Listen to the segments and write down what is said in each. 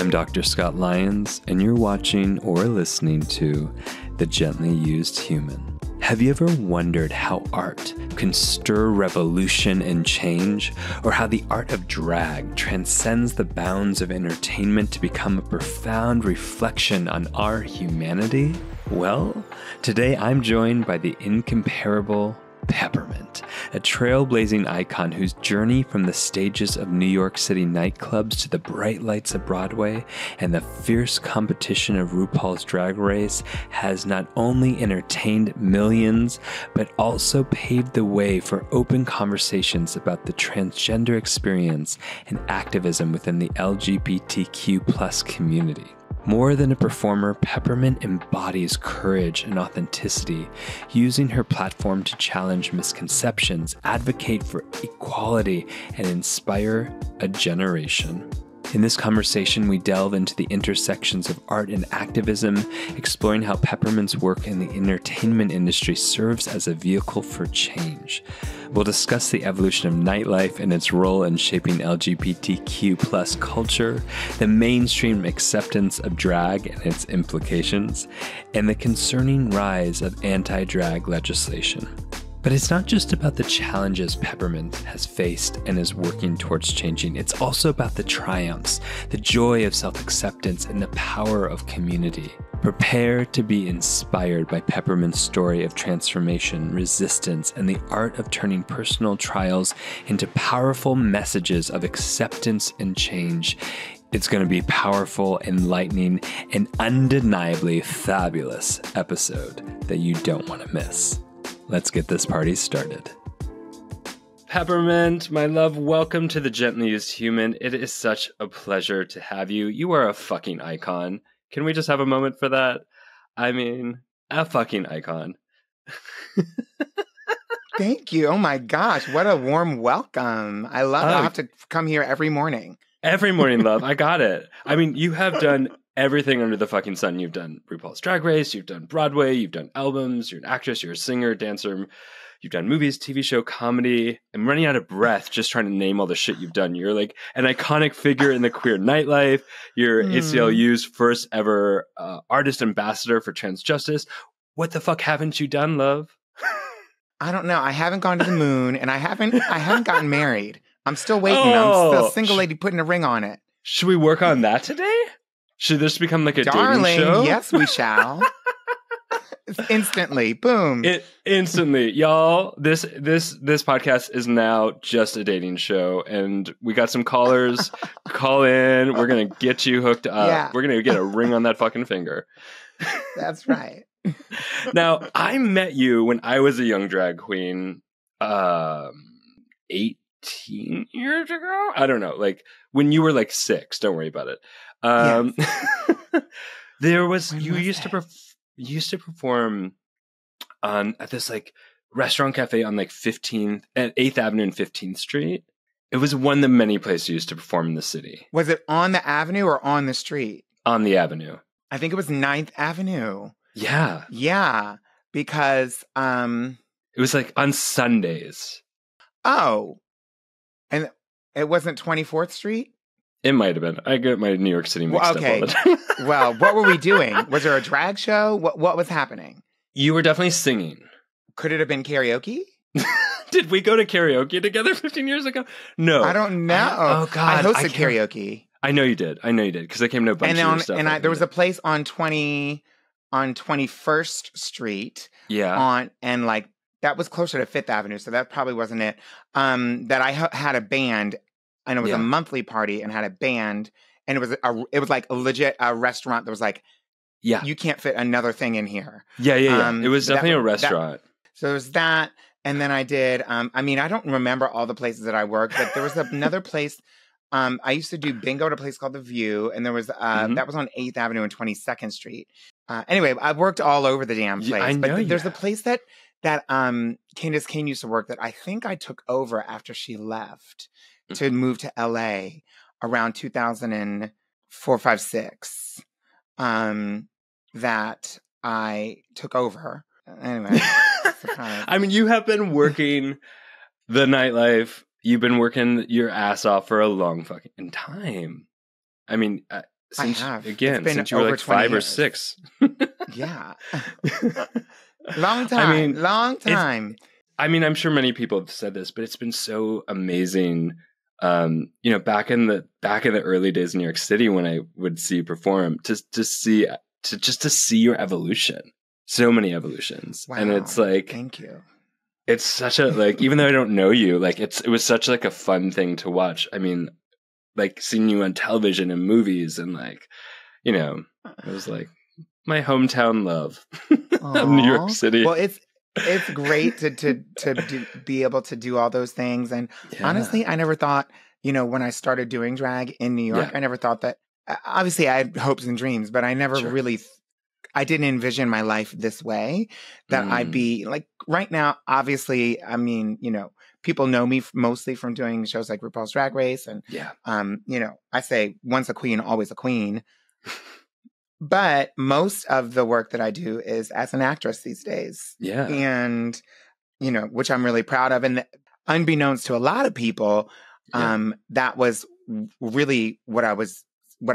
I'm Dr. Scott Lyons, and you're watching or listening to The Gently Used Human. Have you ever wondered how art can stir revolution and change, or how the art of drag transcends the bounds of entertainment to become a profound reflection on our humanity? Well, today I'm joined by the incomparable Peppermint, a trailblazing icon whose journey from the stages of New York City nightclubs to the bright lights of Broadway and the fierce competition of RuPaul's Drag Race has not only entertained millions, but also paved the way for open conversations about the transgender experience and activism within the LGBTQ+ community. More than a performer, Peppermint embodies courage and authenticity, using her platform to challenge misconceptions, advocate for equality, and inspire a generation. In this conversation, we delve into the intersections of art and activism, exploring how Peppermint's work in the entertainment industry serves as a vehicle for change. We'll discuss the evolution of nightlife and its role in shaping LGBTQ+ culture, the mainstream acceptance of drag and its implications, and the concerning rise of anti-drag legislation. But it's not just about the challenges Peppermint has faced and is working towards changing. It's also about the triumphs, the joy of self-acceptance, and the power of community. Prepare to be inspired by Peppermint's story of transformation, resistance, and the art of turning personal trials into powerful messages of acceptance and change. It's going to be a powerful, enlightening, and undeniably fabulous episode that you don't want to miss. Let's get this party started. Peppermint, my love, welcome to The Gently Used Human. It is such a pleasure to have you. You are a fucking icon. Can we just have a moment for that? I mean, a fucking icon. Thank you. Oh my gosh, what a warm welcome. I love it. I'll have to come here every morning. Every morning, love. I got it. I mean, you have done everything under the fucking sun. You've done RuPaul's Drag Race, you've done Broadway, you've done albums, you're an actress, you're a singer, dancer, you've done movies, TV show, comedy. I'm running out of breath just trying to name all the shit you've done. You're like an iconic figure in the queer nightlife. You're ACLU's first ever artist ambassador for trans justice. What the fuck haven't you done, love? I don't know. I haven't gone to the moon, and I haven't gotten married. I'm still waiting. I'm still a single lady putting a ring on it. Should we work on that today? Should this become like a dating show? Yes, we shall. Instantly. Boom. Instantly. Y'all, this podcast is now just a dating show, and we got some callers. Call in. We're going to get you hooked up. Yeah. We're going to get a ring on that fucking finger. That's right. Now, I met you when I was a young drag queen 18 years ago? I don't know. Like when you were like 6. Don't worry about it. There was you used to perform at this like restaurant cafe on like 15th at 8th Avenue and 15th Street. It was one of the many places you used to perform in the city. Was it on the avenue or on the street? On the avenue. I think it was 9th Avenue. Yeah. Yeah, because it was like on Sundays. Oh. And it wasn't 24th Street? It might have been. I get my New York City mixed up all the time. Well, what were we doing? Was there a drag show? What was happening? You were definitely singing. Could it have been karaoke? Did we go to karaoke together 15 years ago? No. I don't know. Oh, God. I hosted karaoke. I know you did. Because I came to a bunch of your stuff. And there was a place on 21st Street. Yeah. That was closer to 5th Avenue, so that probably wasn't it. That I had a band, and it was a monthly party, and had a band, and it was like a legit restaurant that was like, you can't fit another thing in here. Yeah. It was definitely a restaurant. So there was that, and then I did. I don't remember all the places that I worked, but there was another place. I used to do bingo at a place called The View, and there was that was on 8th Avenue and 22nd Street. Anyway, I worked all over the damn place. I know but there's a place that Candace Kane used to work that I think I took over after she left to move to LA around 2004, 5, 6. That I took over. Anyway. I mean, you have been working the nightlife. You've been working your ass off for a long fucking time. I mean, since, I have. Again, it's been since you were over like 20 5 or years. 6. Yeah. Long time. I mean, long time. I'm sure many people have said this, but it's been so amazing. Back in the early days in New York City, when I would see you perform, to see your evolution, so many evolutions. Wow. And it's like, thank you. It's such a, like, even though I don't know you, like, it was such like a fun thing to watch. I mean, like, seeing you on television and movies, and like, it was like my hometown love of New York City. Well, it's great to be able to do all those things. And honestly, I never thought, when I started doing drag in New York, I never thought that, obviously I had hopes and dreams, but I never really, I didn't envision my life this way, that I'd be like right now. Obviously, people know me mostly from doing shows like RuPaul's Drag Race. And, I say once a queen, always a queen. But most of the work that I do is as an actress these days. Yeah. And, which I'm really proud of. And unbeknownst to a lot of people, that was really what I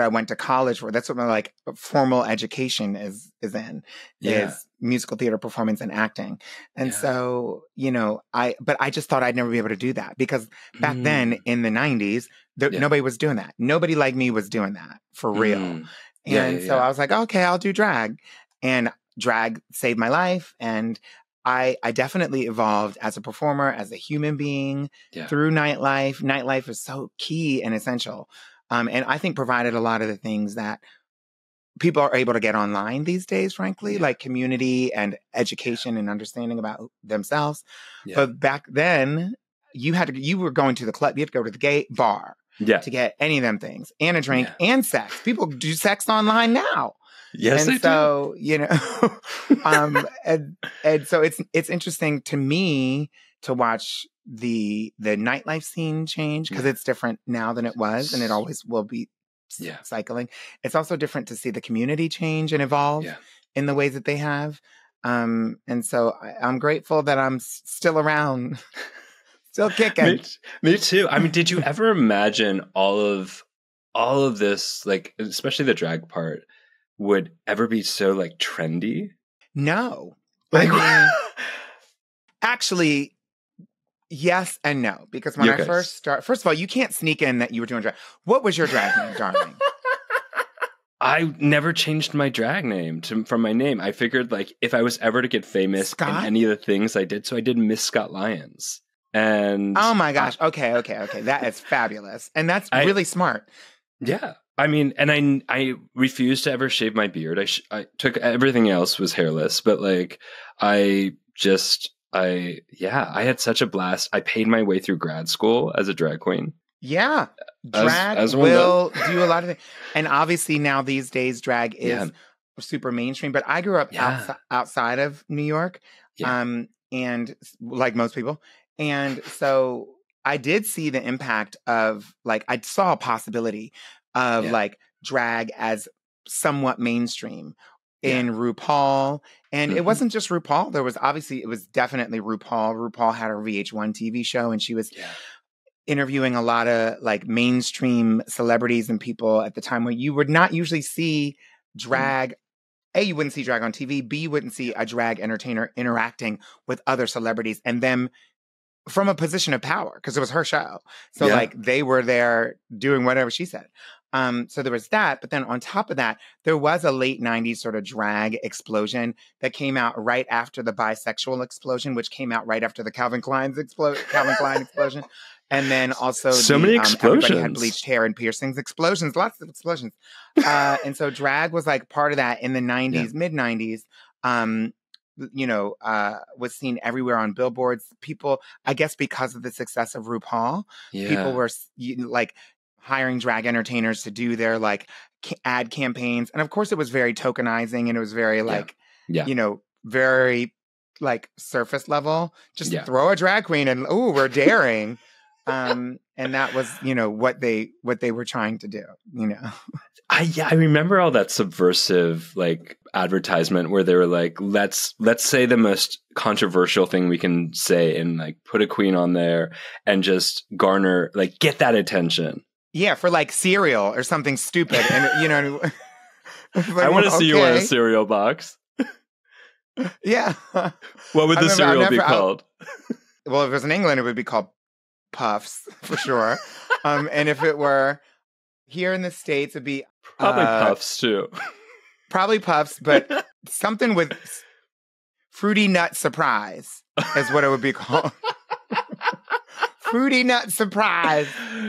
went to college for. That's what my formal education is musical theater performance and acting. And so, but I just thought I'd never be able to do that, because back then in the 90s, nobody was doing that. Nobody like me was doing that for real. And so I was like, okay, I'll do drag. And drag saved my life. And I definitely evolved as a performer, as a human being through nightlife. Nightlife is so key and essential. And I think provided a lot of the things that people are able to get online these days, frankly, like community and education and understanding about themselves. But back then, you were going to the club, you had to go to the gay bar to get any of them things, and a drink and sex. People do sex online now. Yes, and so, and so it's interesting to me to watch the nightlife scene change, because it's different now than it was, and it always will be cycling. It's also different to see the community change and evolve in the ways that they have. And so I'm grateful that I'm still around, still kicking. Me too. Did you ever imagine all of this, like, especially the drag part, would ever be so like trendy? No. Like, actually, yes and no. Because when I first of all, you can't sneak in that you were doing drag. What was your drag name, darling? I never changed my drag name from my name. I figured, like, if I was ever to get famous in any of the things I did, so I did Miss Scott Lyons. And oh my gosh. Okay. That is fabulous. And that's really smart. Yeah. And I refused to ever shave my beard. I took, everything else was hairless, but like, I had such a blast. I paid my way through grad school as a drag queen. Yeah. Drag will do a lot of things. And obviously now these days, drag is super mainstream, but I grew up outside of New York. And like most people. And so I did see the impact of, like, I saw a possibility of like drag as somewhat mainstream in RuPaul. And it wasn't just RuPaul. There was it was definitely RuPaul. RuPaul had her VH1 TV show, and she was interviewing a lot of like mainstream celebrities and people at the time where you would not usually see drag. A, you wouldn't see drag on TV. B, you wouldn't see a drag entertainer interacting with other celebrities and them from a position of power, because it was her show. So like they were there doing whatever she said. So there was that. But then on top of that, there was a late 90s sort of drag explosion that came out right after the bisexual explosion, which came out right after the Calvin Klein explosion. And then also so many explosions. Everybody had bleached hair and piercings, lots of explosions. And so drag was like part of that in the 90s, mid 90s. Was seen everywhere on billboards. People, I guess because of the success of RuPaul, people were like hiring drag entertainers to do their like ad campaigns. And of course it was very tokenizing, and it was very like, very like surface level, just throw a drag queen and, ooh, we're daring. And that was, what they were trying to do, I remember all that subversive like advertisement where they were like, let's say the most controversial thing we can say and like put a queen on there and just garner, like, get that attention. Yeah, for like cereal or something stupid. And, you know, like, I want to see you wear a cereal box. Yeah. What would the cereal be called? Well, if it was in England, it would be called Puffs, for sure. And if it were here in the States, it'd be... Probably Puffs, too. Probably Puffs, but something with Fruity Nut Surprise is what it would be called. Fruity Nut Surprise.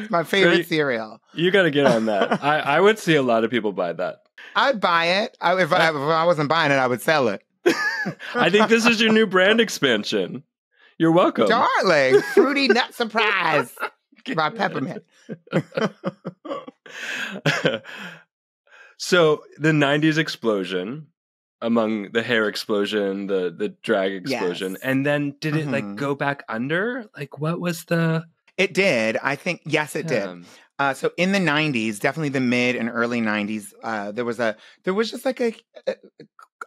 My favorite cereal. You got to get on that. I would see a lot of people buy that. I'd buy it. If I wasn't buying it, I would sell it. I think this is your new brand expansion. You're welcome. Darling, Fruity Nut Surprise by Peppermint. So the 90s explosion, among the hair explosion, the drag explosion, yes. And then did it like go back under? Like what was the... It did. I think, yes, it did. So in the 90s, definitely the mid and early 90s, there was just like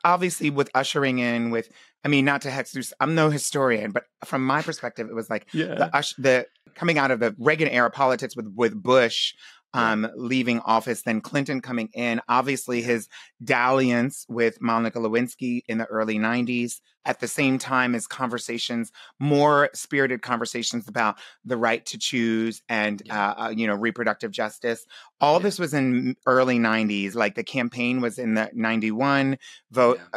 obviously with ushering in with, I mean, not to hex, I'm no historian, but from my perspective, it was like the coming out of the Reagan era politics with Bush leaving office, then Clinton coming in, obviously his dalliance with Monica Lewinsky in the early 90s, at the same time as conversations, more spirited conversations about the right to choose and, reproductive justice. All this was in early 90s. Like the campaign was in the 91,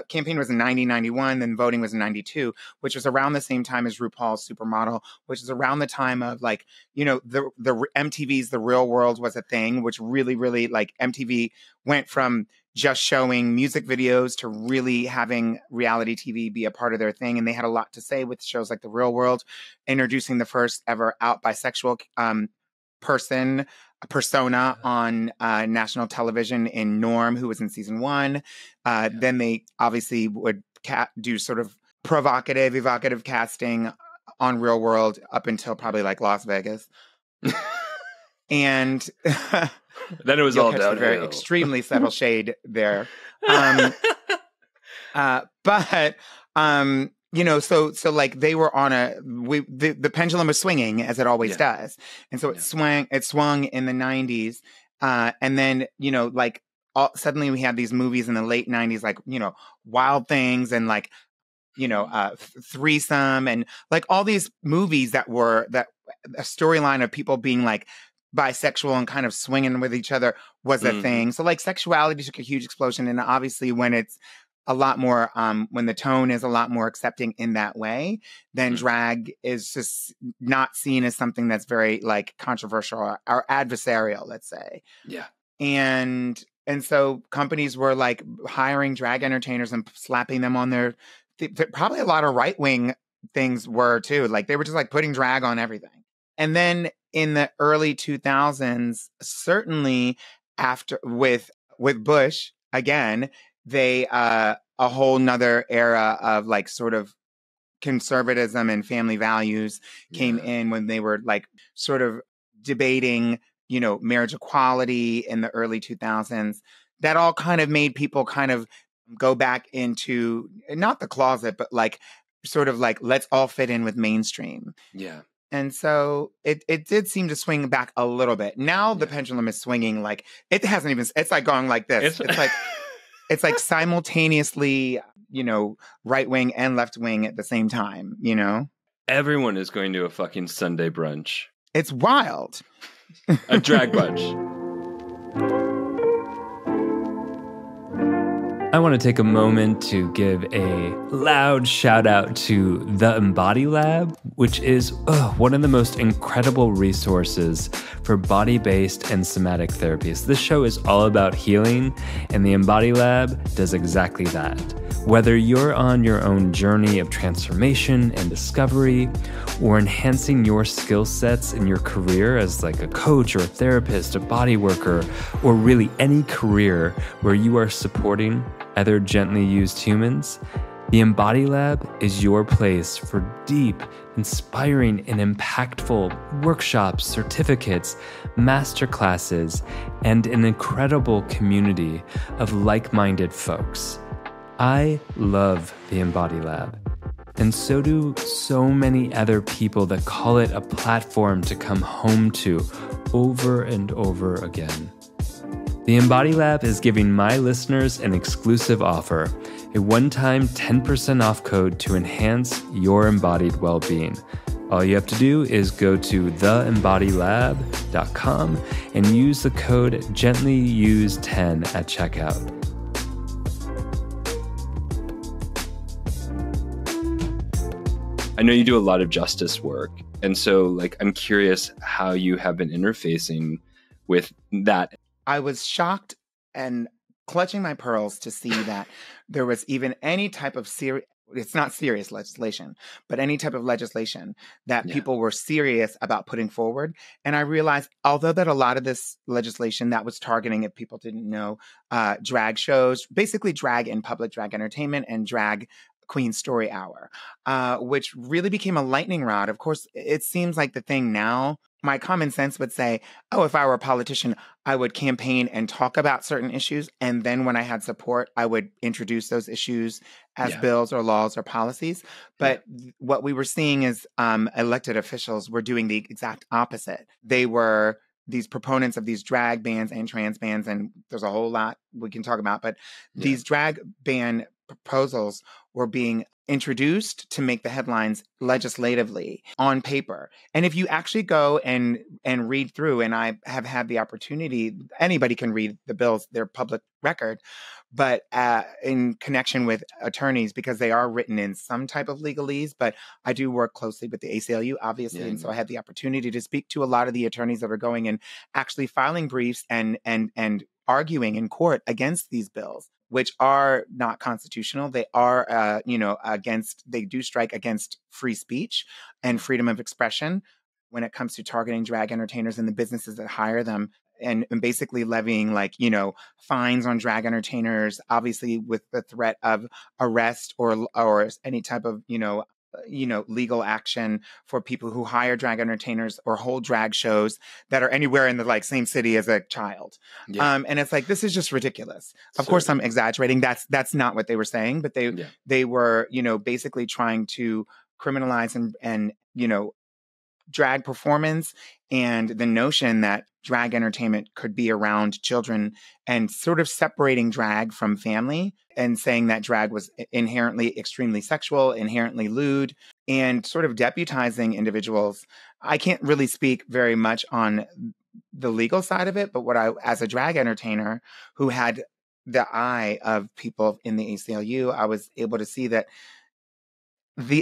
campaign was in 91, then voting was in 92, which was around the same time as RuPaul's Supermodel, which is around the time of like, you know, the MTV's The Real World was a thing, which really, really like MTV went from just showing music videos to really having reality TV be a part of their thing. And they had a lot to say with shows like The Real World, introducing the first ever out bisexual persona on national television in Norm, who was in season 1. Then they obviously would do sort of provocative, evocative casting on Real World up until probably like Las Vegas. And then it was all downhill. Very extremely subtle shade there. So like they were on the pendulum was swinging as it always does. And so it swung in the 90s. And then, you know, like suddenly we had these movies in the late 90s, like, you know, Wild Things and like, you know, Threesome and like all these movies that a storyline of people being like bisexual and kind of swinging with each other was a thing. So like sexuality took a huge explosion. And obviously when it's a lot more, when the tone is a lot more accepting in that way, then drag is just not seen as something that's very like controversial or adversarial, let's say. Yeah. And so companies were like hiring drag entertainers and slapping them on their, probably a lot of right-wing things were too. Like they were just like putting drag on everything. And then in the early 2000s, certainly after with Bush, again, they a whole nother era of like sort of conservatism and family values came in when they were like sort of debating, you know, marriage equality in the early 2000s. That all kind of made people kind of go back into not the closet, but like sort of like let's all fit in with mainstream. Yeah. And so it did seem to swing back a little bit. Now the pendulum is swinging like it hasn't even. It's like going like this. It's like it's like simultaneously, you know, right wing and left wing at the same time. You know, everyone is going to a fucking Sunday brunch. It's wild. A drag brunch. I want to take a moment to give a loud shout out to the Embodies Lab, which is one of the most incredible resources for body-based and somatic therapies. This show is all about healing, and the Embodies Lab does exactly that. Whether you're on your own journey of transformation and discovery, or enhancing your skill sets in your career as like a coach or a therapist, a body worker, or really any career where you are supporting other gently used humans, the Embodies Lab is your place for deep, inspiring, and impactful workshops, certificates, masterclasses, and an incredible community of like-minded folks. I love the Embodies Lab, and so do so many other people that call it a platform to come home to, over and over again. The Embody Lab is giving my listeners an exclusive offer, a one-time 10% off code to enhance your embodied well-being. All you have to do is go to theembodylab.com and use the code GentlyUse10 at checkout. I know you do a lot of justice work, and so I'm curious how you have been interfacing with that. I was shocked and clutching my pearls to see that there was even any type of it's not serious legislation, but any type of legislation that people were serious about putting forward. And I realized, although that a lot of this legislation that was targeting, if people didn't know, drag shows, basically drag in public, drag entertainment, and drag Queen Story Hour, which really became a lightning rod. Of course, it seems like the thing now. My common sense would say, oh, if I were a politician, I would campaign and talk about certain issues. And then when I had support, I would introduce those issues as bills or laws or policies. But what we were seeing is elected officials were doing the exact opposite. They were these proponents of these drag bans and trans bans, and there's a whole lot we can talk about. But these drag ban proposals were being introduced to make the headlines legislatively on paper. And if you actually go and read through, and I have had the opportunity, anybody can read the bills, they're public record, but in connection with attorneys, because they are written in some type of legalese, but I do work closely with the ACLU, obviously. And so I had the opportunity to speak to a lot of the attorneys that are going and actually filing briefs and arguing in court against these bills, which are not constitutional. They are, they do strike against free speech and freedom of expression when it comes to targeting drag entertainers and the businesses that hire them, and basically levying fines on drag entertainers, obviously with the threat of arrest or any type of, legal action for people who hire drag entertainers or hold drag shows that are anywhere in the same city as a child. And it's this is just ridiculous. Of course, I'm exaggerating. That's not what they were saying, but they were, basically trying to criminalize and drag performance and the notion that drag entertainment could be around children and sort of separating drag from family and saying that drag was inherently extremely sexual, inherently lewd, and sort of deputizing individuals. I can't really speak very much on the legal side of it, but as a drag entertainer who had the eye of people in the ACLU, I was able to see that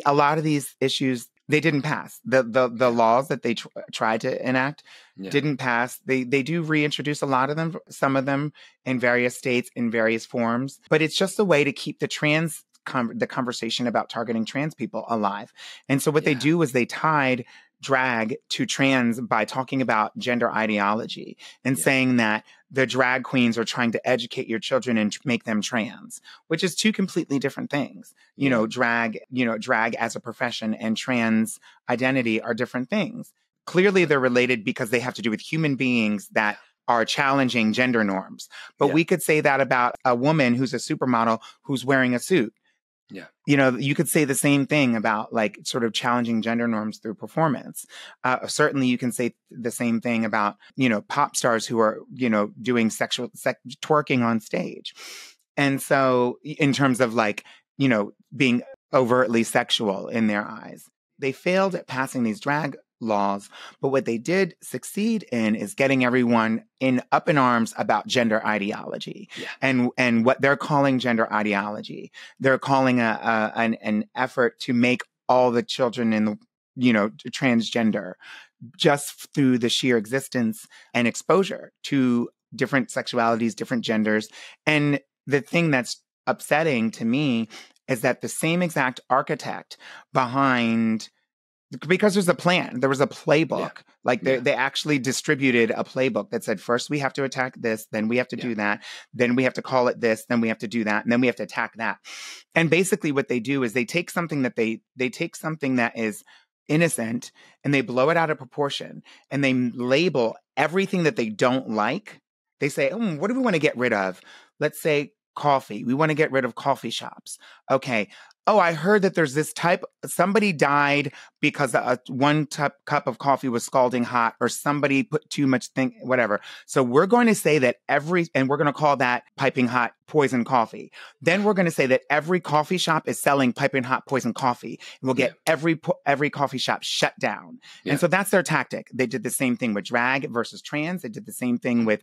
a lot of these issues, they didn't pass. The laws that they tried to enact didn't pass. They do reintroduce a lot of them, some of them in various states in various forms, but it's just a way to keep the conversation about targeting trans people alive. And so what they do is they tied drag to trans by talking about gender ideology and saying that the drag queens are trying to educate your children and make them trans, which is two completely different things. Drag as a profession and trans identity are different things. Clearly they're related because they have to do with human beings that are challenging gender norms. But we could say that about a woman who's a supermodel who's wearing a suit. You could say the same thing about sort of challenging gender norms through performance. Certainly you can say the same thing about, pop stars who are, doing twerking on stage. And so in terms of being overtly sexual in their eyes, they failed at passing these drag laws, but what they did succeed in is getting everyone up in arms about gender ideology and what they're calling gender ideology. They're calling an effort to make all the children in the transgender just through the sheer existence and exposure to different sexualities, different genders. And the thing that's upsetting to me is that the same exact architect behind, because there's a plan, there was a playbook. They actually distributed a playbook that said, first we have to attack this, then we have to do that, then we have to call it this, then we have to do that, and then we have to attack that. And basically what they do is they take something that they take something that is innocent and they blow it out of proportion and they label everything that they don't like. They say, what do we want to get rid of? Let's say coffee. We want to get rid of coffee shops. Okay. oh, I heard that there's this type, somebody died because one cup of coffee was scalding hot, or somebody put too much whatever. So we're going to say that and we're going to call that piping hot poison coffee. Then we're going to say that every coffee shop is selling piping hot poison coffee, and we'll get every coffee shop shut down. Yeah. And so that's their tactic. They did the same thing with drag versus trans. They did the same thing with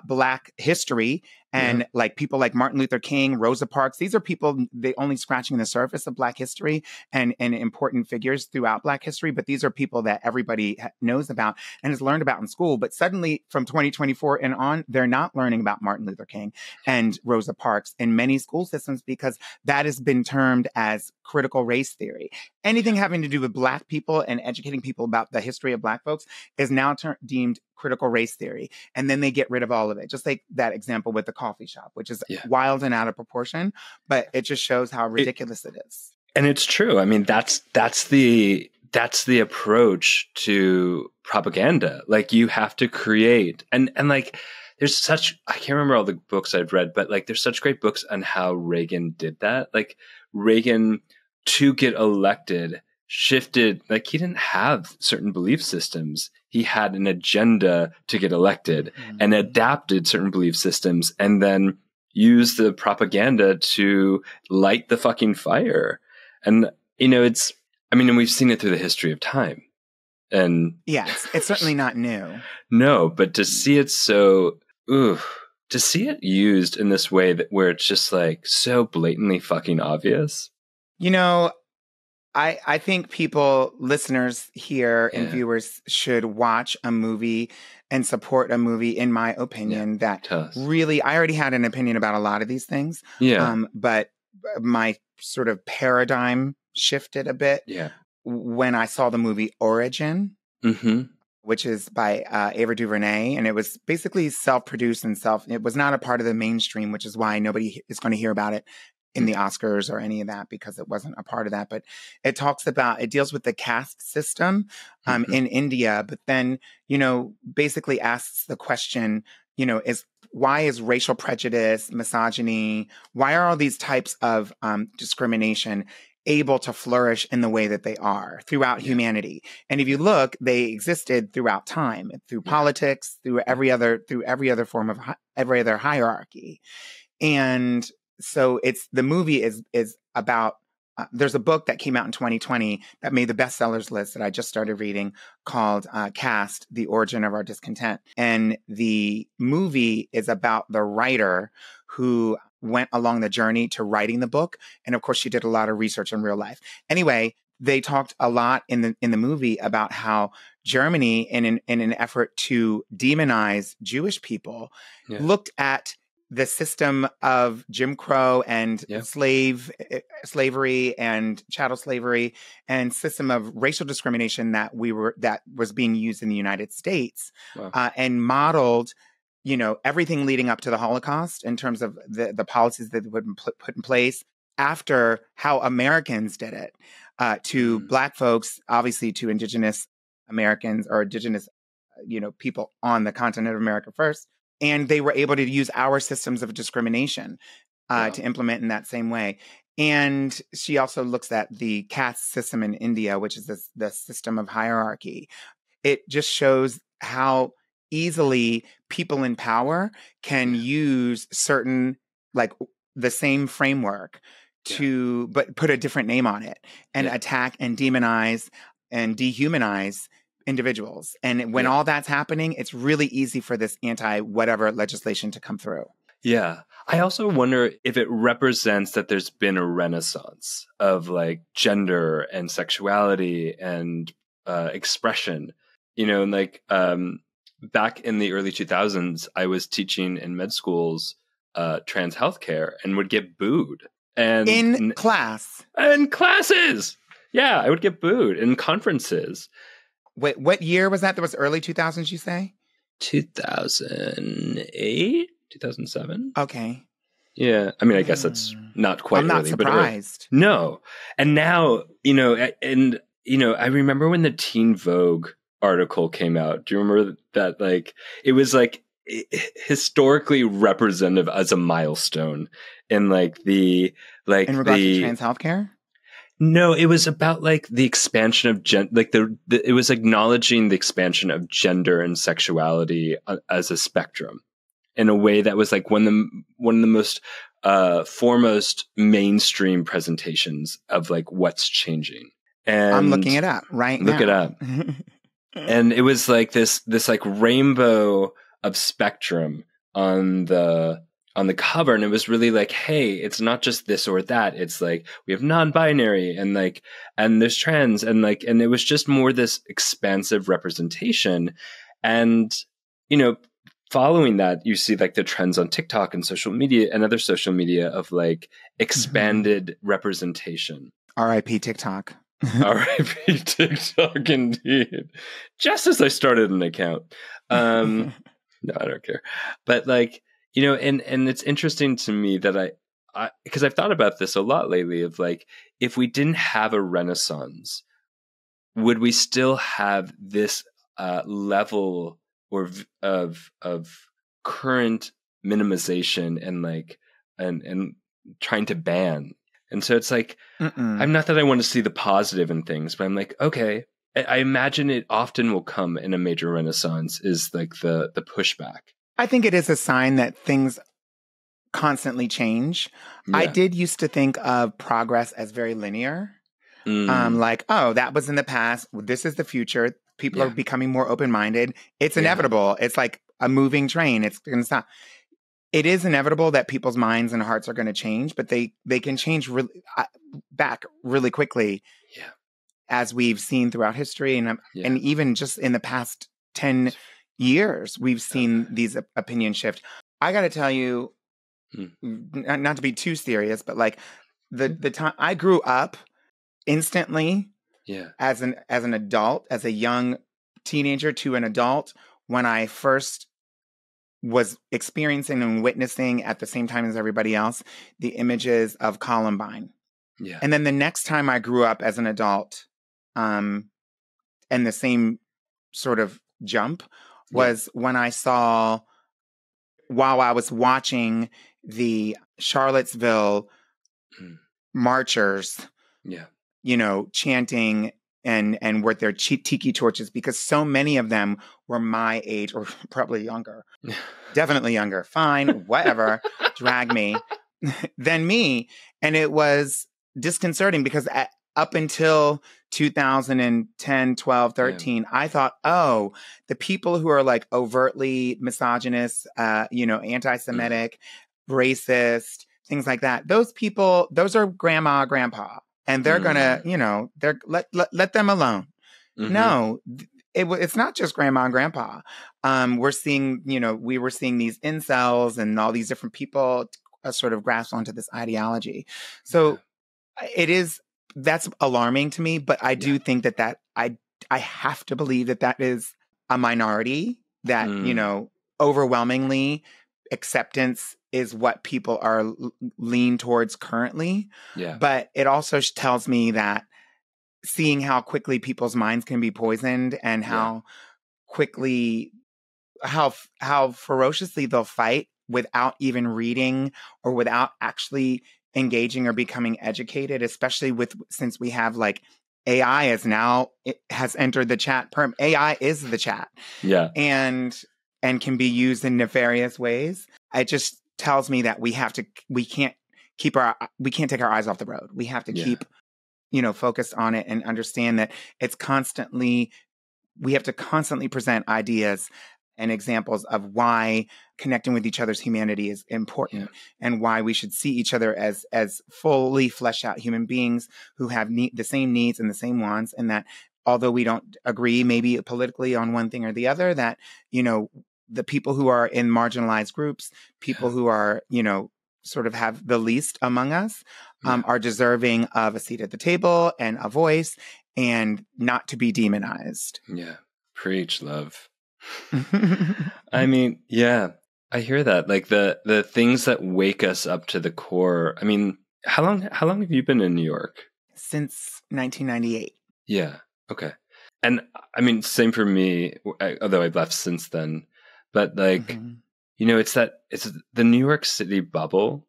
Black history. And like people like Martin Luther King, Rosa Parks, these are people, they only scratching the surface of Black history and important figures throughout Black history. But these are people that everybody knows about and has learned about in school. But suddenly from 2024 and on, they're not learning about Martin Luther King and Rosa Parks in many school systems, because that has been termed as critical race theory. Anything having to do with Black people and educating people about the history of Black folks is now deemed critical race theory. And then they get rid of all of it. Just like that example with the coffee shop, which is wild and out of proportion, but it just shows how ridiculous it is. And it's true. I mean, that's the approach to propaganda. Like, you have to create and like, I can't remember all the books I've read, but like, there's such great books on how Reagan did that. Like, Reagan, to get elected, shifted, like, he didn't have certain belief systems. He had an agenda to get elected and adapted certain belief systems, and then used the propaganda to light the fucking fire. And, and we've seen it through the history of time. And it's certainly not new. No, but to see it to see it used in this way where it's just like so blatantly fucking obvious. I think listeners here and viewers should watch a movie and support a movie, in my opinion, that really, I already had an opinion about a lot of these things. But my sort of paradigm shifted a bit when I saw the movie Origin, which is by Ava DuVernay. And it was basically self-produced and it was not a part of the mainstream, which is why nobody is going to hear about it in the Oscars or any of that, because it wasn't a part of that. But it deals with the caste system in India, but then, basically asks the question, why is racial prejudice, misogyny, why are all these types of discrimination able to flourish in the way that they are throughout humanity? And if you look, they existed throughout time, through politics, through every other form of every other hierarchy. And so the movie is about, there's a book that came out in 2020 that made the bestsellers list that I just started reading called Caste, The Origin of Our Discontent. And the movie is about the writer who went along the journey to writing the book. And of course, she did a lot of research in real life. Anyway, they talked a lot in the movie about how Germany, in an effort to demonize Jewish people, looked at the system of Jim Crow and slavery and chattel slavery and system of racial discrimination that was being used in the United States, and modeled, everything leading up to the Holocaust in terms of the policies that would put in place after how Americans did it, to Black folks, obviously to Indigenous Americans or Indigenous, people on the continent of America first. And they were able to use our systems of discrimination to implement in that same way. And she also looks at the caste system in India, which is the system of hierarchy. It just shows how easily people in power can use certain, like the same framework but put a different name on it and attack and demonize and dehumanize individuals. And when all that's happening, it's really easy for this anti-whatever legislation to come through. Yeah. I also wonder if it represents that there's been a renaissance of like gender and sexuality and expression, and like back in the early 2000s, I was teaching in med schools trans healthcare and would get booed. And in class. In classes. Yeah, I would get booed in conferences. Wait, what year was that? That was early 2000s, you say? 2008, 2007. Okay. Yeah. I mean, I guess that's not quite I'm not early, surprised. But no. And now, I remember when the Teen Vogue article came out. Do you remember that? Like, it was like historically representative as a milestone in like in regard to trans healthcare? No, it was about like the expansion of it was acknowledging the expansion of gender and sexuality as a spectrum in a way that was like one of the most foremost mainstream presentations of like what's changing. And I'm looking it up right now. Look it up. And it was like this like rainbow of spectrum on the cover, and it was really like, hey, it's not just this or that. It's like we have non-binary and there's trans and it was just more this expansive representation. And following that, you see like the trends on TikTok and social media and other social media of like expanded representation. R.I.P. TikTok. R.I.P. TikTok, indeed. Just as I started an account. No, I don't care. But like, and it's interesting to me that I because I've thought about this a lot lately of like, if we didn't have a Renaissance, would we still have this level of current minimization and trying to ban? And so it's like, I'm not that I want to see the positive in things, but I'm like, okay, I imagine it often will come in a major Renaissance is like the pushback. I think it is a sign that things constantly change. Yeah. I did used to think of progress as very linear. Like, oh, that was in the past. This is the future. People are becoming more open-minded. It's inevitable. It's like a moving train. It's going to stop. It is inevitable that people's minds and hearts are going to change, but they can change back really quickly, as we've seen throughout history. And even just in the past 10 years, we've seen these opinions shift. I got to tell you, not to be too serious, but like the time I grew up instantly as an adult, as a young teenager to an adult, when I first was experiencing and witnessing at the same time as everybody else the images of Columbine. Yeah. And then the next time I grew up as an adult, and the same sort of jump was when I saw, while I was watching the Charlottesville marchers, chanting and with their tiki torches, because so many of them were my age or probably younger, definitely younger, fine, whatever, drag me, than me. And it was disconcerting because up until 2010, 12, 13, I thought, oh, the people who are like overtly misogynist, anti-Semitic, racist, things like that, those people, those are grandma, grandpa. And they're gonna, let them alone. No, it's not just grandma and grandpa. We're seeing, we were seeing these incels and all these different people sort of grasp onto this ideology. So that's alarming to me. But I do think that I have to believe that is a minority. That overwhelmingly acceptance is what people are lean towards currently. Yeah. But it also tells me that seeing how quickly people's minds can be poisoned and how quickly, how ferociously they'll fight without even reading or without actually engaging or becoming educated, especially since we have like AI has entered the chat. AI is the chat. Yeah. And can be used in nefarious ways. It just tells me that we can't take our eyes off the road. We have to keep, focused on it and understand that we have to constantly present ideas and examples of why connecting with each other's humanity is important and why we should see each other as fully fleshed out human beings who have the same needs and the same wants. And that although we don't agree maybe politically on one thing or the other, that, the people who are in marginalized groups, people who are, sort of have the least among us, are deserving of a seat at the table and a voice and not to be demonized. Yeah. Preach, love. I mean, I hear that. Like the things that wake us up to the core. I mean, how long have you been in New York? Since 1998. Yeah. Okay. And I mean, same for me, although I've left since then. But like, it's the New York City bubble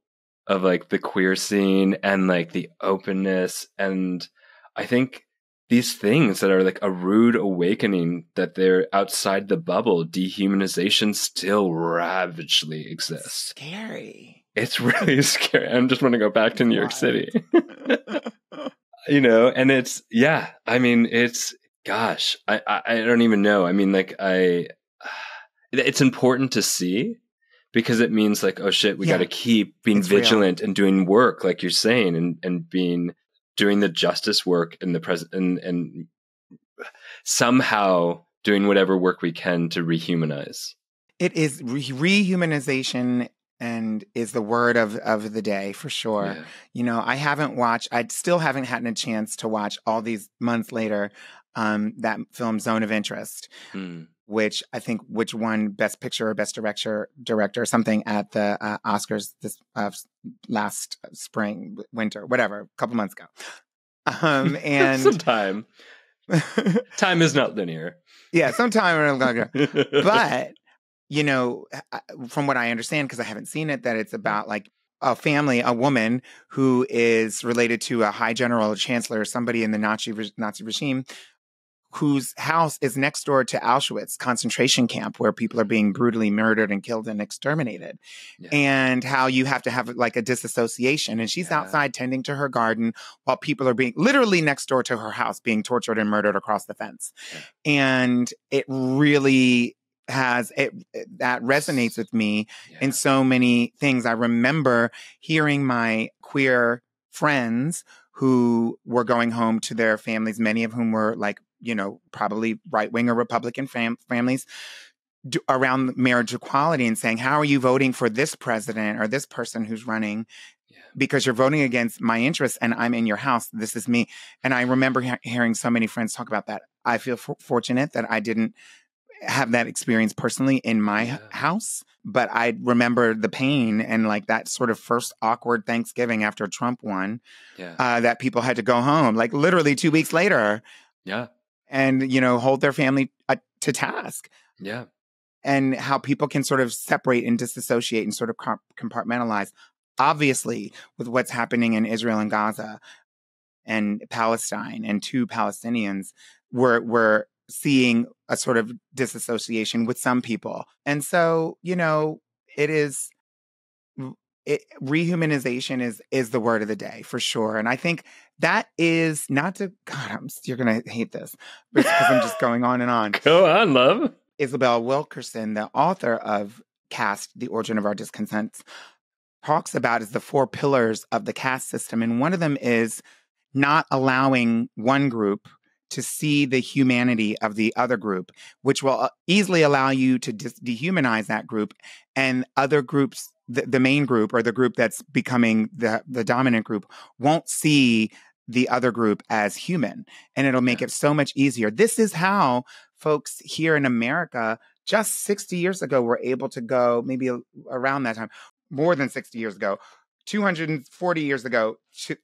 of like the queer scene and like the openness. And I think these things that are like a rude awakening, that they're outside the bubble, dehumanization still ravagely exists. Scary. It's really scary. I just want to go back to New York City. You know, and it's, yeah, I mean, it's, gosh, I don't even know. I mean, like, it's important to see, because it means like, oh shit, we got to keep being vigilant and doing work, like you're saying, and doing the justice work in the present, and somehow doing whatever work we can to rehumanize. It is rehumanization, and is the word of the day for sure. Yeah. You know, I still haven't had a chance to watch all these months later, that film Zone of Interest, which I think won Best Picture or Best Director or something at the Oscars this last spring, winter, whatever, a couple months ago. And sometime. Time is not linear. Yeah, sometime. But, you know, from what I understand, because I haven't seen it, that it's about like a family, a woman who is related to a high general, chancellor, somebody in the Nazi regime, whose house is next door to Auschwitz concentration camp, where people are being brutally murdered and killed and exterminated. Yeah. And how you have to have like a disassociation. And she's outside tending to her garden while people are being literally next door to her house, being tortured and murdered across the fence. Yeah. And it really that resonates with me in so many things. I remember hearing my queer friends who were going home to their families, many of whom were like, you know, probably right-wing or Republican families, around marriage equality, and saying, how are you voting for this president or this person who's running? Because you're voting against my interests, and I'm in your house. This is me. And I remember hearing so many friends talk about that. I feel fortunate that I didn't have that experience personally in my house, but I remember the pain and like that sort of first awkward Thanksgiving after Trump won, that people had to go home, like literally 2 weeks later. Yeah. And, you know, hold their family to task. Yeah. And how people can sort of separate and disassociate and sort of compartmentalize. Obviously, with what's happening in Israel and Gaza and Palestine and two Palestinians, we're seeing a sort of disassociation with some people. And so, you know, rehumanization is the word of the day for sure. And I think that is not to, God, you're going to hate this because I'm just going on and on. Go on, love. Isabel Wilkerson, the author of Caste, The Origin of Our Discontents, talks about is the 4 pillars of the caste system. And one of them is not allowing one group to see the humanity of the other group, which will easily allow you to dehumanize that group, and other groups, the main group or the group that's becoming the dominant group, won't see the other group as human. And it'll make it so much easier. This is how folks here in America just 60 years ago were able to go, maybe around that time, more than 60 years ago, 240 years ago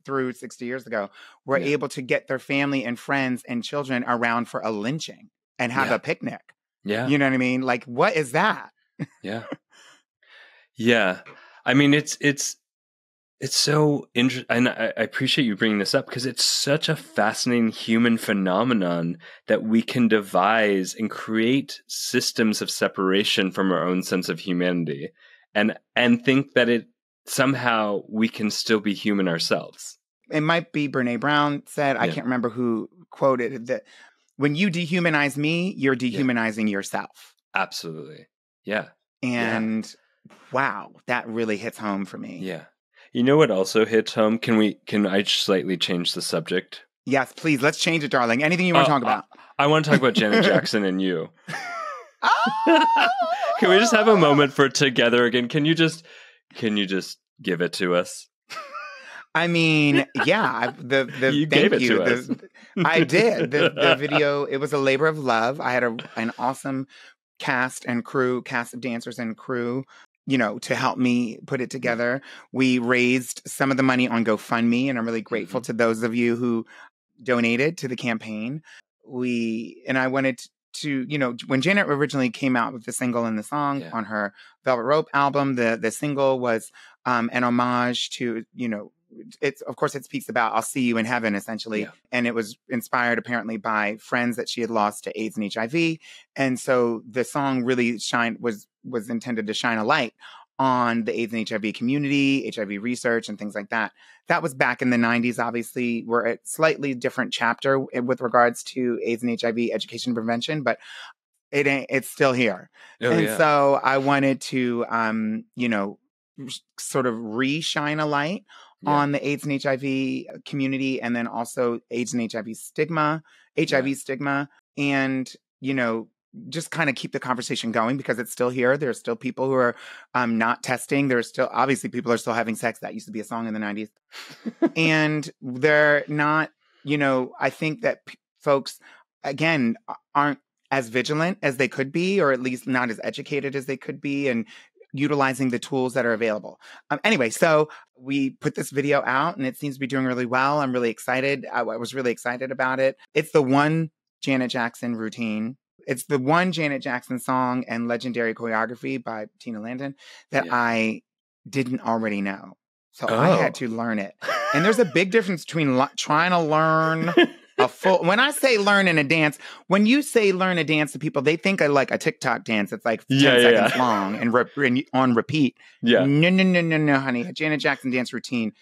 through 60 years ago, were able to get their family and friends and children around for a lynching and have a picnic. Yeah. You know what I mean? Like, what is that? Yeah. Yeah. I mean, it's so interesting. And I appreciate you bringing this up, because it's such a fascinating human phenomenon that we can devise and create systems of separation from our own sense of humanity, and think that it somehow we can still be human ourselves. It might be Brene Brown said, I can't remember who quoted it, that when you dehumanize me, you're dehumanizing yourself. Absolutely. Yeah. And wow, that really hits home for me. Yeah. You know what also hits home? Can I slightly change the subject? Yes, please. Let's change it, darling. Anything you want to talk about? I want to talk about Janet Jackson and you. Can we just have a moment for together again? Can you just give it to us? I mean, yeah. You gave it to us. I did. The video, it was a labor of love. I had an awesome cast of dancers and crew, you know, to help me put it together. We raised some of the money on GoFundMe, and I'm really grateful to those of you who donated to the campaign. And I wanted to, you know, when Janet originally came out with the single and the song on her Velvet Rope album, the single was an homage to, of course it speaks about I'll see you in heaven, essentially. Yeah. And it was inspired apparently by friends that she had lost to AIDS and HIV. And so the song really was intended to shine a light on the AIDS and HIV community, HIV research, and things like that. That was back in the 90s, obviously. We're at slightly different chapter with regards to AIDS and HIV education and prevention, but it's still here. So I wanted to, sort of re-shine a light on the AIDS and HIV community, and then also AIDS and HIV stigma, and, just kind of keep the conversation going because it's still here. There's still people who are not testing. There's still, obviously, people are still having sex. That used to be a song in the 90s. And they're not, I think that folks, again, aren't as vigilant as they could be, or at least not as educated as they could be, and utilizing the tools that are available. Anyway, so we put this video out and it seems to be doing really well. I'm really excited. I was really excited about it. It's the one Janet Jackson routine. It's the one Janet Jackson song and legendary choreography by Tina Landon that I didn't already know. So I had to learn it. And there's a big difference between trying to learn when I say learn in a dance, when you say learn a dance to people, they think of like a TikTok dance that's like 10 seconds long and on repeat. Yeah. No, honey. A Janet Jackson dance routine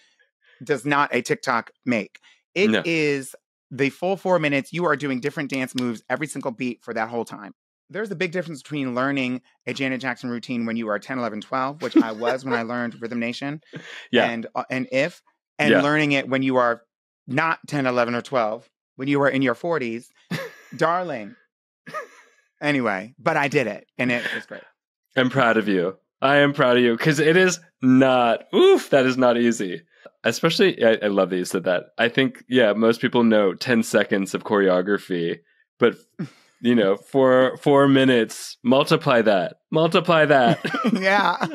does not a TikTok make. It is the full 4 minutes. You are doing different dance moves every single beat for that whole time. There's a big difference between learning a Janet Jackson routine when you are 10, 11, 12, which I was when I learned Rhythm Nation and learning it when you are not 10, 11, or 12. When you were in your 40s, darling. Anyway, but I did it, and it was great. I'm proud of you. I am proud of you, because it is not, that is not easy. Especially, I love that you said that. I think, most people know 10 seconds of choreography, but, for 4 minutes, multiply that. Yeah.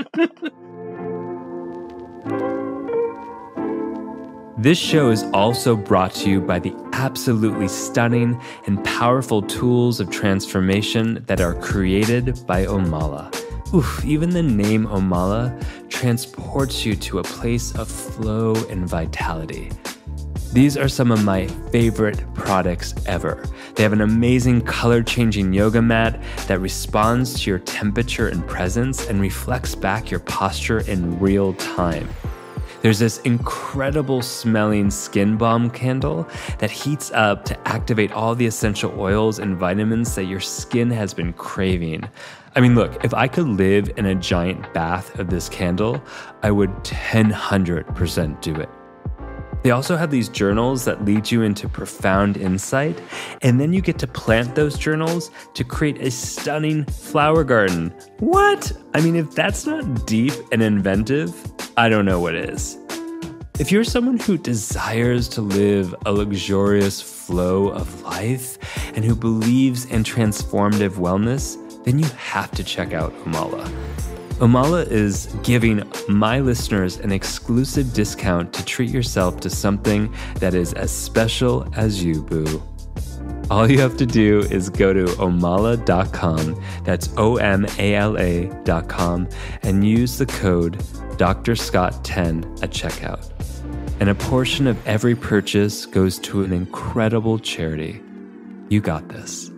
This show is also brought to you by the absolutely stunning and powerful tools of transformation that are created by Omala. Even the name Omala transports you to a place of flow and vitality. These are some of my favorite products ever. They have an amazing color-changing yoga mat that responds to your temperature and presence and reflects back your posture in real time. There's this incredible smelling skin balm candle that heats up to activate all the essential oils and vitamins that your skin has been craving. I mean, look, if I could live in a giant bath of this candle, I would 100% do it. They also have these journals that lead you into profound insight, and then you get to plant those journals to create a stunning flower garden. What? I mean, if that's not deep and inventive, I don't know what is. If you're someone who desires to live a luxurious flow of life and who believes in transformative wellness, then you have to check out Omala. Omala is giving my listeners an exclusive discount to treat yourself to something that is as special as you, boo. All you have to do is go to omala.com, that's OMALA.com, and use the code DrScott10 at checkout. And a portion of every purchase goes to an incredible charity. You got this.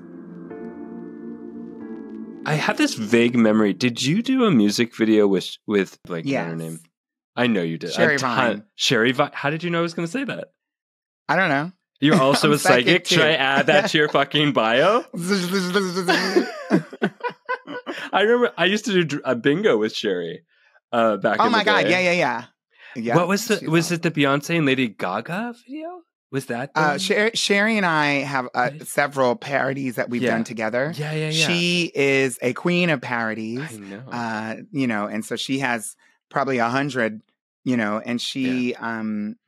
I have this vague memory. Did you do a music video with like her name? I know you did. Sherry Vine. Sherry Vine. How did you know I was going to say that? I don't know. You're also a psychic? Should I add that to your fucking bio? I remember I used to do a bingo with Sherry back in the day. Oh my God. Yeah. What was it the Beyonce and Lady Gaga video? Was that Sherry and I have several parodies that we've done together. Yeah. She is a queen of parodies. I know. And so she has probably 100, and she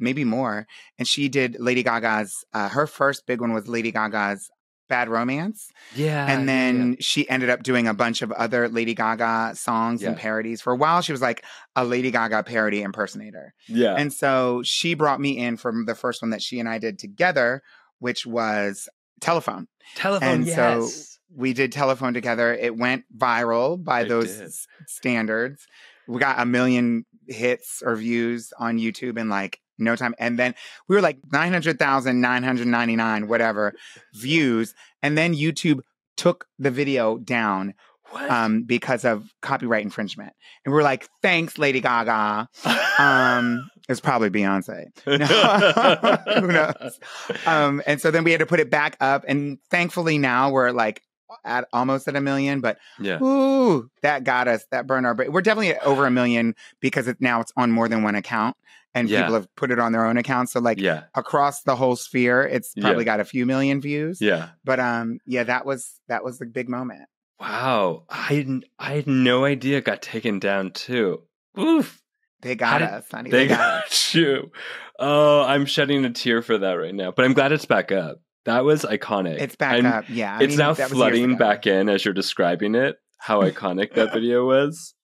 maybe more. And she did Lady Gaga's. Her first big one was Lady Gaga's Bad Romance. Yeah. And then she ended up doing a bunch of other Lady Gaga songs and parodies. For a while, she was like a Lady Gaga parody impersonator. Yeah. And so she brought me in for the first one that she and I did together, which was Telephone. And so we did Telephone together. It went viral by those standards. We got 1 million hits or views on YouTube in like no time. And then we were like 900,999, whatever views. And then YouTube took the video down because of copyright infringement. And we're like, thanks, Lady Gaga. It's probably Beyonce. Who knows? And so then we had to put it back up. And thankfully now we're like at almost at 1 million. But ooh, that got us, that burned our brain. We're definitely at over 1 million because now it's on more than one account. And people have put it on their own account. So like across the whole sphere, it's probably got a few million views. Yeah. But that was the big moment. Wow. I had no idea it got taken down too. Oof. They got us, honey. They got you. Oh, I'm shedding a tear for that right now. But I'm glad it's back up. That was iconic. It's back up, yeah. It's now flooding back in as you're describing it, how iconic that video was.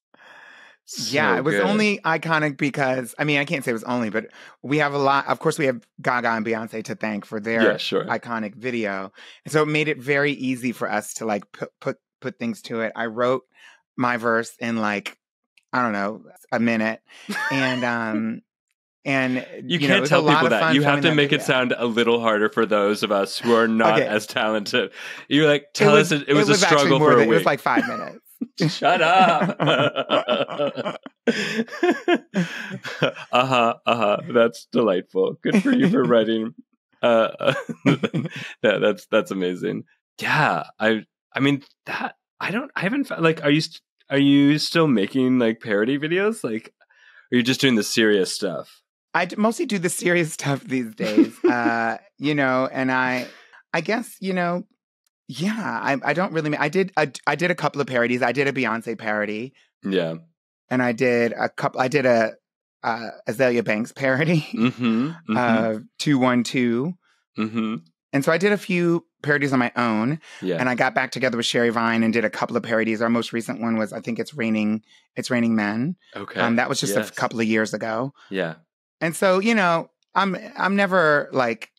So it was only iconic because, I mean, I can't say it was only, but we have a lot. Of course, we have Gaga and Beyonce to thank for their iconic video. And so it made it very easy for us to like put things to it. I wrote my verse in like, I don't know, a minute. And you can't tell people that. You have to make it sound a little harder for those of us who are not as talented. You're like, tell us it was a struggle for a week. It was like 5 minutes. Shut up. That's delightful. Good for you for writing. That's amazing. Yeah. I mean that I haven't like, are you still making like parody videos? Like, are you just doing the serious stuff? I mostly do the serious stuff these days. And I guess, I don't really. I did a couple of parodies. I did a Beyonce parody. Yeah. And I did a Azalea Banks parody. 212. And so I did a few parodies on my own. Yeah. And I got back together with Sherry Vine and did a couple of parodies. Our most recent one was, I think, It's Raining Men. Okay. That was just a couple of years ago. Yeah. And so, I'm never like,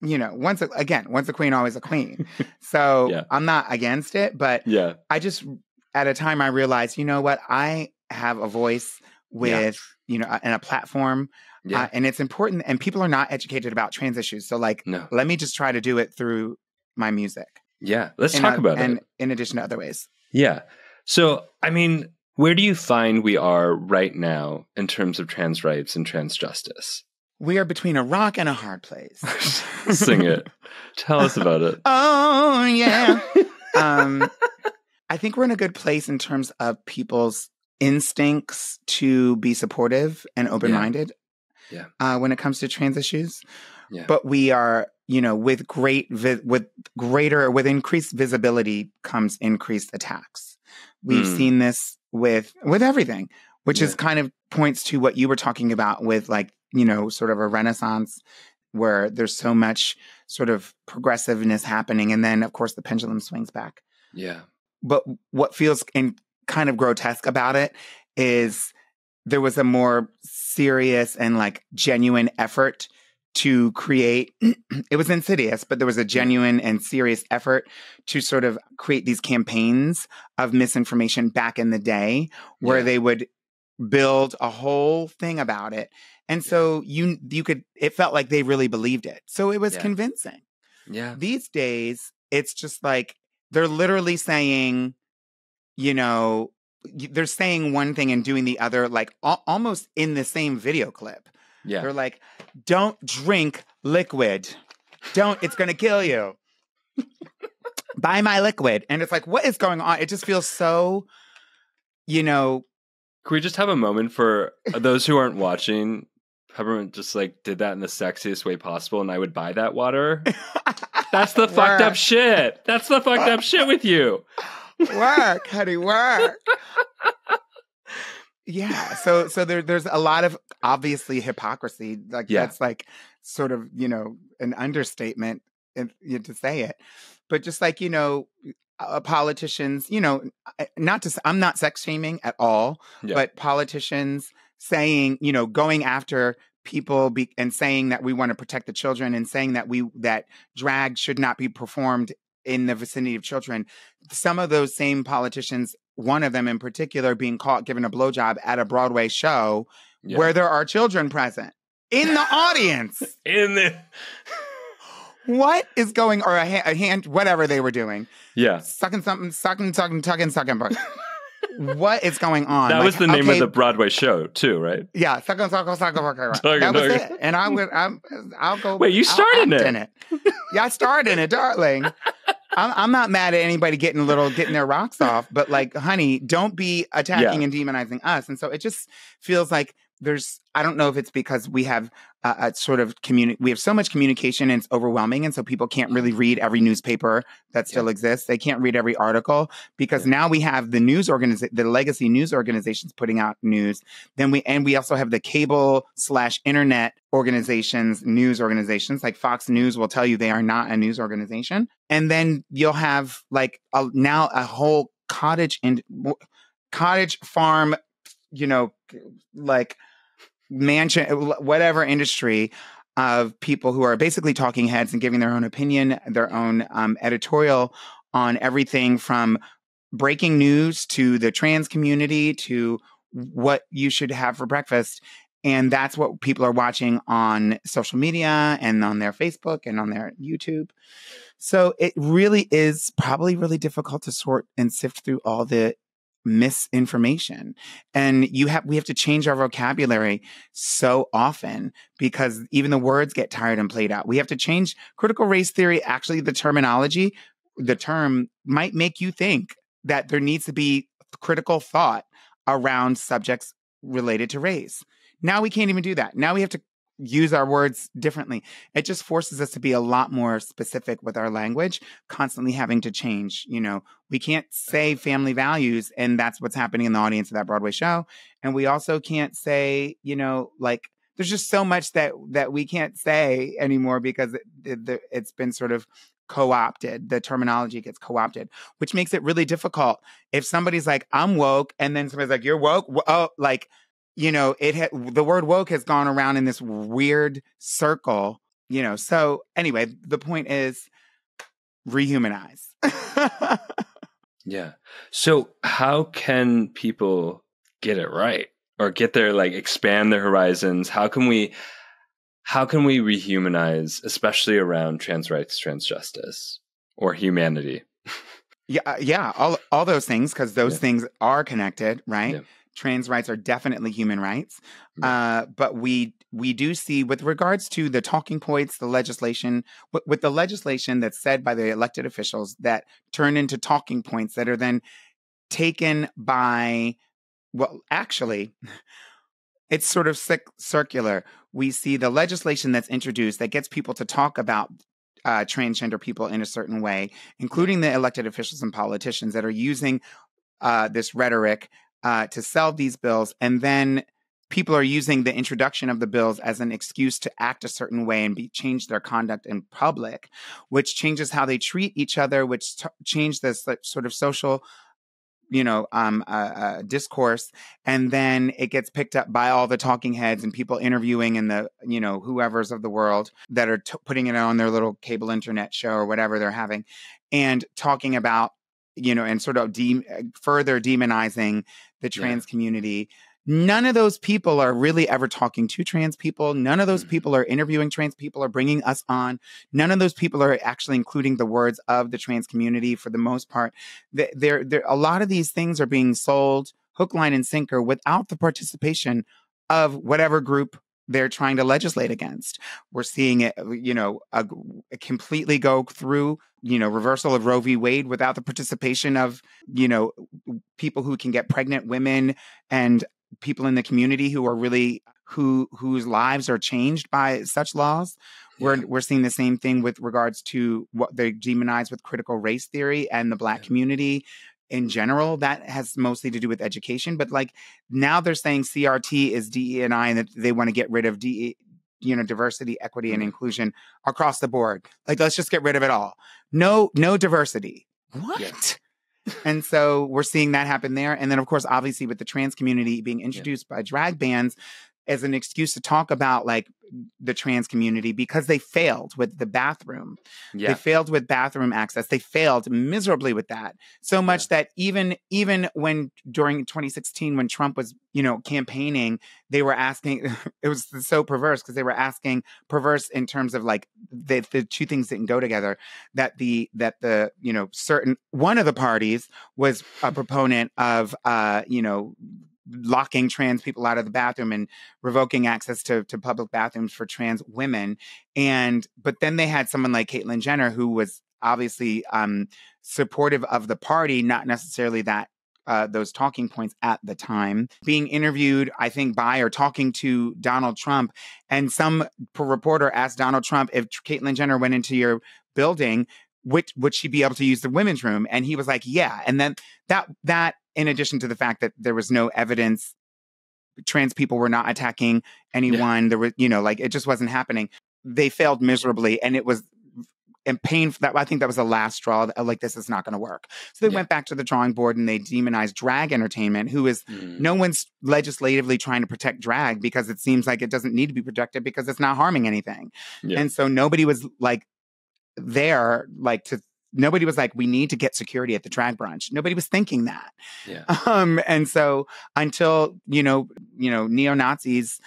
once a queen, always a queen. So I'm not against it, but I just, at a time I realized, you know what, I have a voice with, and a platform. Yeah. And it's important, and people are not educated about trans issues. So like, let me just try to do it through my music. Yeah. Let's talk about it. And in addition to other ways. Yeah. So, I mean, where do you find we are right now in terms of trans rights and trans justice? We are between a rock and a hard place. Sing it. Tell us about it. Oh, yeah. I think we're in a good place in terms of people's instincts to be supportive and open-minded when it comes to trans issues. Yeah. But we are, with increased visibility comes increased attacks. We've seen this with everything, which is kind of points to what you were talking about with like, sort of a renaissance where there's so much sort of progressiveness happening. And then, of course, the pendulum swings back. Yeah. But what feels kind of grotesque about it is there was a more serious and like genuine effort to create, it was insidious, but there was a genuine and serious effort to sort of create these campaigns of misinformation back in the day where they would build a whole thing about it. And so it felt like they really believed it. So it was convincing. Yeah. These days, it's just like, they're literally saying, they're saying one thing and doing the other, like almost in the same video clip. Yeah. They're like, don't drink liquid. It's going to kill you. Buy my liquid. And it's like, what is going on? It just feels so, Can we just have a moment for those who aren't watching? Peppermint just like did that in the sexiest way possible, and I would buy that water. That's the fucked up shit. That's the fucked up shit with you. Work, honey, work. Yeah. So there's a lot of obviously hypocrisy. Like that's like sort of, an understatement to say it. But just like, politicians, I'm not sex shaming at all, but politicians saying, going after people and saying that we want to protect the children and saying that drag should not be performed in the vicinity of children. Some of those same politicians one of them in particular being caught giving a blowjob at a Broadway show where there are children present in the audience. What is going, or a hand, whatever they were doing. Yeah. Sucking something, sucking. What is going on? That was the name of the Broadway show too, right? Yeah. Sucking. That was it. And I'll go. Wait, you started in it. Yeah, I starred in it, darling. I'm not mad at anybody getting their rocks off, but like, honey, don't be attacking and demonizing us. And so it just feels like I don't know if it's because we have a sort of we have so much communication and it's overwhelming. And so people can't really read every newspaper that still exists. They can't read every article because now we have the the legacy news organizations putting out news. Then we also have the cable/internet organizations, news organizations like Fox News will tell you they are not a news organization. And then you'll have like now a whole cottage farm, like mansion, whatever industry of people who are basically talking heads and giving their own opinion, their own editorial on everything from breaking news to the trans community to what you should have for breakfast. And that's what people are watching on social media and on their Facebook and on their YouTube. So it really is probably really difficult to sort and sift through all the misinformation. And we have to change our vocabulary so often because even the words get tired and played out. We have to change critical race theory. Actually, the terminology, the term might make you think that there needs to be critical thought around subjects related to race. Now we can't even do that. Now we have to use our words differently. It just forces us to be a lot more specific with our language, constantly having to change. We can't say family values, and that's what's happening in the audience of that Broadway show. And we also can't say, like, there's just so much that we can't say anymore because it's been sort of co-opted. The terminology gets co-opted, which makes it really difficult. If somebody's like, I'm woke, and then somebody's like, you're woke. Oh, like, the word woke has gone around in this weird circle, So anyway, the point is rehumanize. Yeah. So how can people get it right or get their, expand their horizons? How can we rehumanize, especially around trans rights, trans justice, or humanity? Yeah. All those things, because those things are connected, right? Yeah. Trans rights are definitely human rights. But we do see, with regards to the talking points, the legislation, with the legislation that's said by the elected officials that turn into talking points that are then taken by, well, actually, it's sort of circular. We see the legislation that's introduced that gets people to talk about transgender people in a certain way, including the elected officials and politicians that are using this rhetoric to sell these bills. And then people are using the introduction of the bills as an excuse to act a certain way and change their conduct in public, which changes how they treat each other, which change this sort of social, discourse. And then it gets picked up by all the talking heads and people interviewing in the, whoever's of the world that are putting it on their little cable internet show or whatever they're having and talking about, and sort of further demonizing the trans community. None of those people are really ever talking to trans people. None of those people are interviewing trans people or bringing us on. None of those people are actually including the words of the trans community for the most part. A lot of these things are being sold hook, line, and sinker without the participation of whatever group they're trying to legislate against. We're seeing it, completely go through, reversal of Roe v. Wade without the participation of, people who can get pregnant women and people in the community who are really, whose lives are changed by such laws. Yeah. We're seeing the same thing with regards to what they demonize with critical race theory and the Black community. In general, that has mostly to do with education, but now they're saying CRT is DE&I and that they want to get rid of diversity, equity, and inclusion across the board. Let's just get rid of it all. No diversity. What? Yeah. And so we're seeing that happen there. And then, of course, obviously with the trans community being introduced by drag bans, as an excuse to talk about like the trans community because they failed with the bathroom. Yeah. They failed with bathroom access. They failed miserably with that. So much that even when during 2016, when Trump was, campaigning, they were asking, it was so perverse because they were asking, perverse in terms of like the two things didn't go together, that the certain one of the parties was a proponent of, locking trans people out of the bathroom and revoking access to public bathrooms for trans women. But then they had someone like Caitlyn Jenner, who was obviously supportive of the party, not necessarily that those talking points at the time, being interviewed, I think, by or talking to Donald Trump. And some reporter asked Donald Trump, if Caitlyn Jenner went into your building, would she be able to use the women's room? And he was like, yeah. And then that in addition to the fact that there was no evidence, trans people were not attacking anyone. Yeah. There was, it just wasn't happening. They failed miserably. And it was painful. I think that was the last straw. Like, this is not going to work. So they went back to the drawing board and they demonized drag entertainment, who is, no one's legislatively trying to protect drag because it seems like it doesn't need to be protected because it's not harming anything. Yeah. And so nobody was like, nobody was like, we need to get security at the drag brunch. Nobody was thinking that. Yeah. And so until, neo-Nazis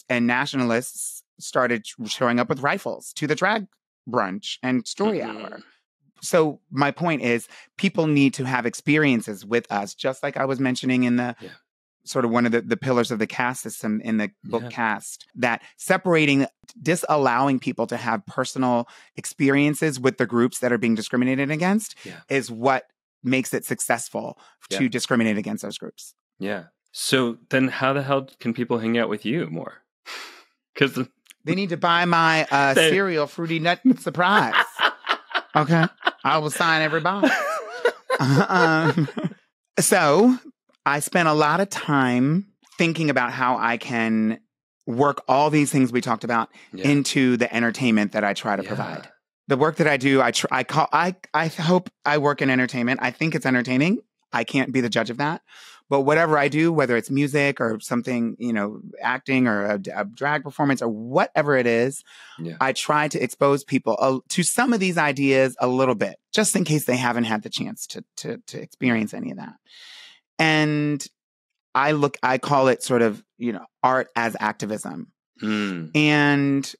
and nationalists started showing up with rifles to the drag brunch and story hour. So my point is, people need to have experiences with us, just like I was mentioning in the sort of one of the pillars of the caste system in the book Caste, that disallowing people to have personal experiences with the groups that are being discriminated against is what makes it successful to discriminate against those groups. Yeah. So then how the hell can people hang out with you more? Because they need to buy my cereal Fruity Nut Surprise. Okay. I will sign every box. So I spent a lot of time thinking about how I can work all these things we talked about into the entertainment that I try to provide. The work that I do, I hope I work in entertainment. I think it's entertaining. I can't be the judge of that. But whatever I do, whether it's music or something, acting or a drag performance or whatever it is, I try to expose people to some of these ideas a little bit, just in case they haven't had the chance to experience any of that. And I call it sort of, art as activism. And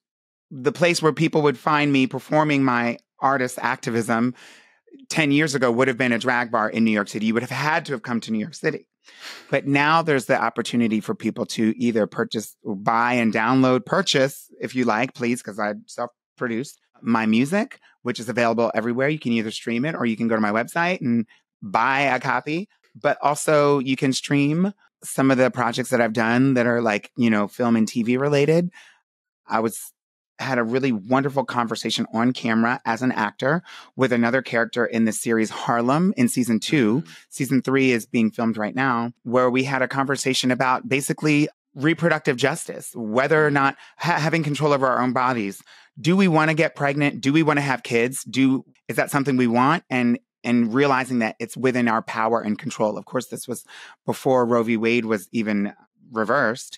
the place where people would find me performing my artist activism 10 years ago would have been a drag bar in New York City. You would have had to have come to New York City. But now there's the opportunity for people to either buy and purchase, if you like, please, because I self-produced my music, which is available everywhere. You can either stream it or you can go to my website and buy a copy. But also you can stream some of the projects that I've done that are like, film and TV related. Had a really wonderful conversation on camera as an actor with another character in the series Harlem in season 2. Season 3 is being filmed right now, where we had a conversation about basically reproductive justice, whether or not having control over our own bodies. Do we want to get pregnant? Do we want to have kids? Is that something we want? And realizing that it's within our power and control. Of course, this was before Roe v. Wade was even reversed.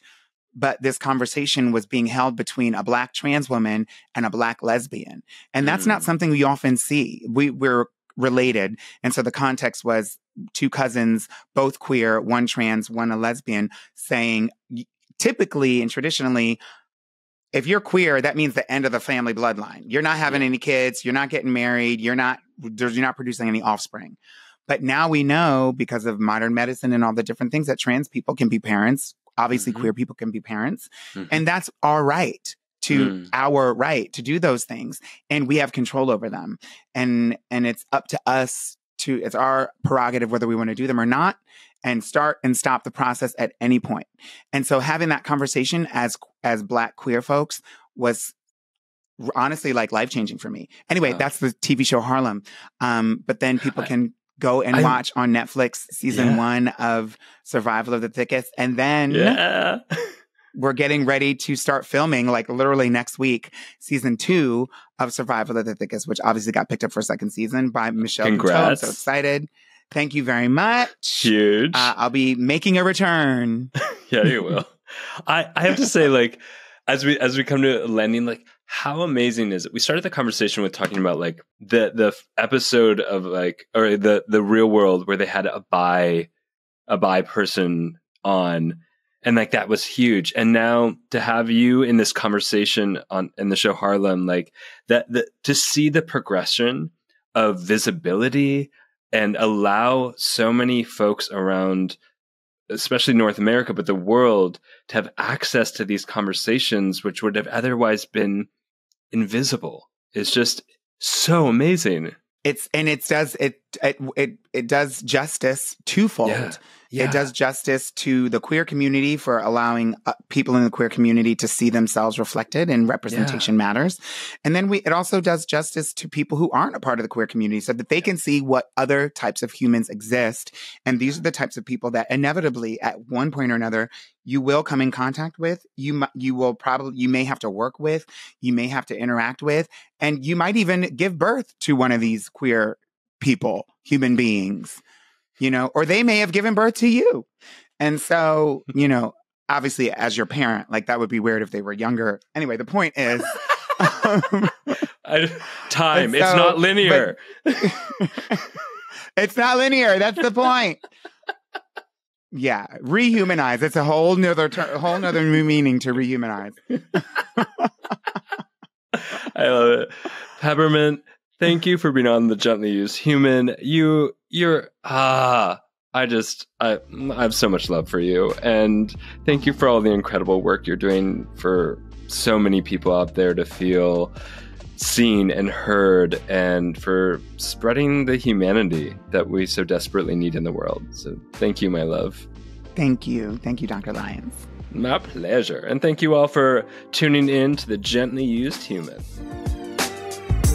But this conversation was being held between a Black trans woman and a Black lesbian. And that's not something we often see. We're related. And so the context was two cousins, both queer, one trans, one a lesbian, saying typically and traditionally, if you're queer, that means the end of the family bloodline. You're not having any kids. You're not getting married. You're not producing any offspring. But now we know, because of modern medicine and all the different things, that trans people can be parents. Obviously, queer people can be parents. And that's our right to do those things. And we have control over them. And it's up to us it's our prerogative whether we want to do them or not, and start and stop the process at any point. And so having that conversation as Black queer folks was honestly like life-changing for me. Anyway, that's the TV show Harlem. But then people can go and watch on Netflix season 1 of Survival of the Thickest. And then we're getting ready to start filming, like literally next week, season 2 of Survival of the Thickest, which obviously got picked up for a second season by Michelle. Congrats. I'm so excited. Thank you very much. Huge. I'll be making a return. Yeah, you will. I have to say, like, as we come to landing, like, how amazing is it? We started the conversation with talking about like the episode of like, or the Real World where they had a bi person on, and like that was huge. And now to have you in this conversation in the show Harlem, like that to see the progression of visibility and allow so many folks around, especially North America, but the world, to have access to these conversations, which would have otherwise been invisible, is just so amazing. It does justice twofold. Yeah. Yeah. It does justice to the queer community for allowing people in the queer community to see themselves reflected, and representation matters. And then it also does justice to people who aren't a part of the queer community, so that they can see what other types of humans exist. And these are the types of people that inevitably at one point or another you will come in contact with, you may have to work with, you may have to interact with, and you might even give birth to one of these queer people, human beings. Or they may have given birth to you. And so, obviously as your parent, like that would be weird if they were younger. Anyway, the point is time. It's not linear. It's not linear. That's the point. Yeah. Rehumanize. It's a whole nother meaning to rehumanize. I love it. Peppermint, thank you for being on the Gently Used Human. I have so much love for you, and thank you for all the incredible work you're doing for so many people out there to feel seen and heard, and for spreading the humanity that we so desperately need in the world. So thank you, my love. Thank you, Dr. Lyons. My pleasure. And thank you all for tuning in to the Gently Used Human.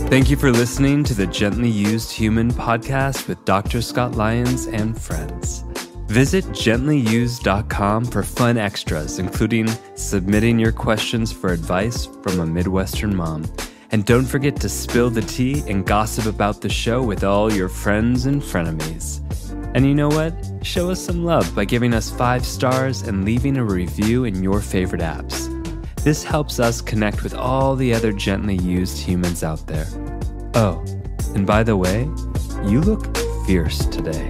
Thank you for listening to the Gently Used Human podcast with Dr. Scott Lyons and friends. Visit gentlyused.com for fun extras, including submitting your questions for advice from a Midwestern mom. And don't forget to spill the tea and gossip about the show with all your friends and frenemies. And you know what? Show us some love by giving us 5 stars and leaving a review in your favorite apps. This helps us connect with all the other gently used humans out there. Oh, and by the way, you look fierce today.